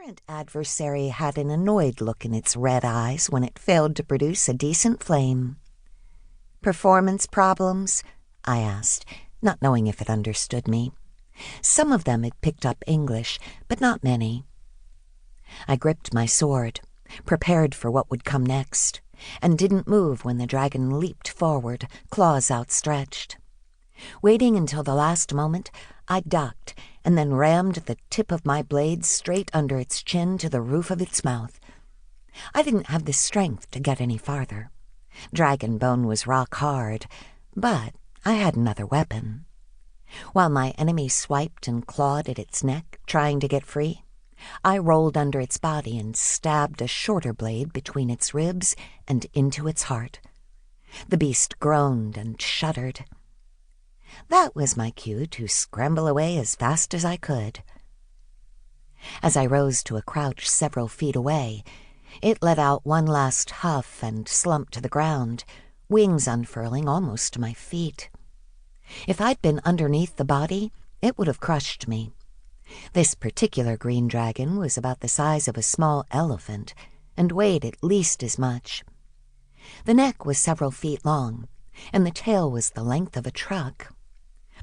apparent adversary had an annoyed look in its red eyes when it failed to produce a decent flame. "Performance problems?" I asked, not knowing if it understood me. Some of them had picked up English, but not many. I gripped my sword, prepared for what would come next, and didn't move when the dragon leaped forward, claws outstretched. Waiting until the last moment, I ducked and then rammed the tip of my blade straight under its chin to the roof of its mouth. I didn't have the strength to get any farther. Dragon bone was rock hard, but I had another weapon. While my enemy swiped and clawed at its neck, trying to get free, I rolled under its body and stabbed a shorter blade between its ribs and into its heart. The beast groaned and shuddered. That was my cue to scramble away as fast as I could. As I rose to a crouch several feet away, it let out one last huff and slumped to the ground, wings unfurling almost to my feet. If I'd been underneath the body, it would have crushed me. This particular green dragon was about the size of a small elephant and weighed at least as much. The neck was several feet long, and the tail was the length of a truck.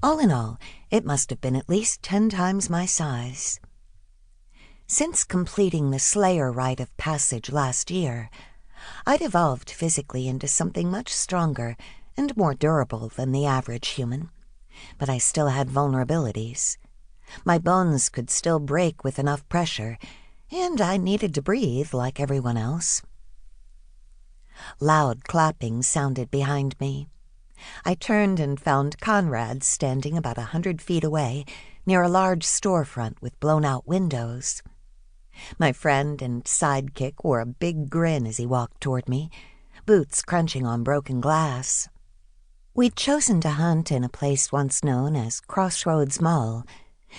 All in all, it must have been at least 10 times my size. Since completing the Slayer rite of passage last year, I'd evolved physically into something much stronger and more durable than the average human, but I still had vulnerabilities. My bones could still break with enough pressure, and I needed to breathe like everyone else. Loud clapping sounded behind me. I turned and found Conrad standing about 100 feet away near a large storefront with blown-out windows. My friend and sidekick wore a big grin as he walked toward me, boots crunching on broken glass. We'd chosen to hunt in a place once known as Crossroads Mall,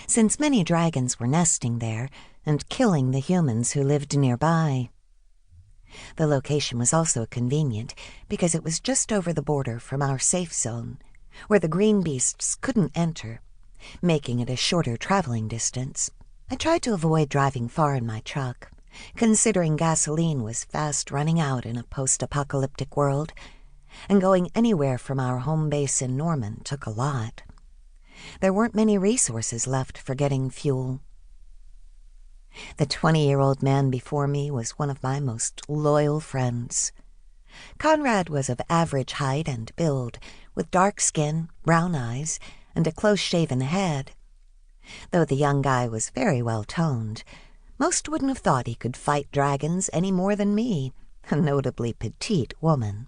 since many dragons were nesting there and killing the humans who lived nearby. The location was also convenient because it was just over the border from our safe zone, where the green beasts couldn't enter, making it a shorter traveling distance. I tried to avoid driving far in my truck, considering gasoline was fast running out in a post-apocalyptic world, and going anywhere from our home base in Norman took a lot. There weren't many resources left for getting fuel. The 20-year-old man before me was one of my most loyal friends. Conrad was of average height and build, with dark skin, brown eyes, and a close-shaven head. Though the young guy was very well-toned, most wouldn't have thought he could fight dragons any more than me, a notably petite woman.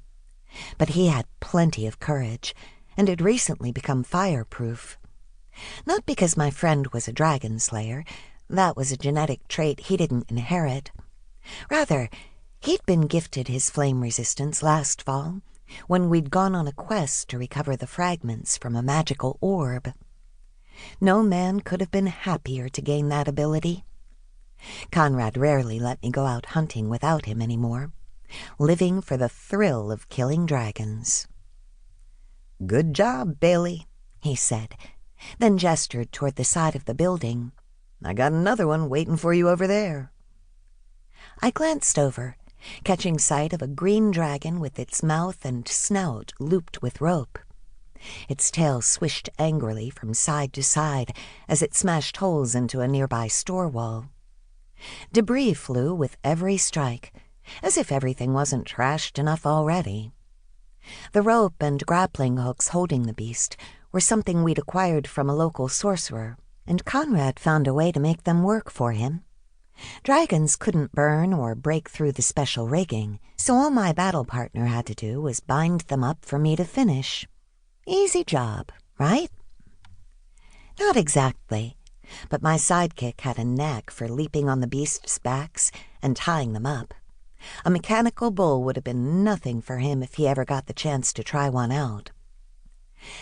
But he had plenty of courage, and had recently become fireproof. Not because my friend was a dragon slayer. That was a genetic trait he didn't inherit. Rather, he'd been gifted his flame resistance last fall, when we'd gone on a quest to recover the fragments from a magical orb. No man could have been happier to gain that ability. Conrad rarely let me go out hunting without him anymore, living for the thrill of killing dragons. "Good job, Bailey," he said, then gestured toward the side of the building. "I got another one waiting for you over there." I glanced over, catching sight of a green dragon with its mouth and snout looped with rope. Its tail swished angrily from side to side as it smashed holes into a nearby store wall. Debris flew with every strike, as if everything wasn't trashed enough already. The rope and grappling hooks holding the beast were something we'd acquired from a local sorcerer, and Conrad found a way to make them work for him. Dragons couldn't burn or break through the special rigging, so all my battle partner had to do was bind them up for me to finish. Easy job, right? Not exactly, but my sidekick had a knack for leaping on the beasts' backs and tying them up. A mechanical bull would have been nothing for him if he ever got the chance to try one out.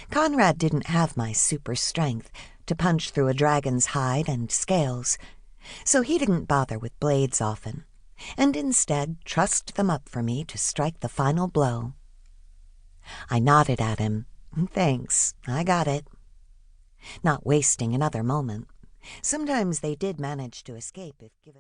Conrad didn't have my super strength to punch through a dragon's hide and scales, so he didn't bother with blades often, and instead trussed them up for me to strike the final blow. I nodded at him. "Thanks, I got it." Not wasting another moment. Sometimes they did manage to escape if given...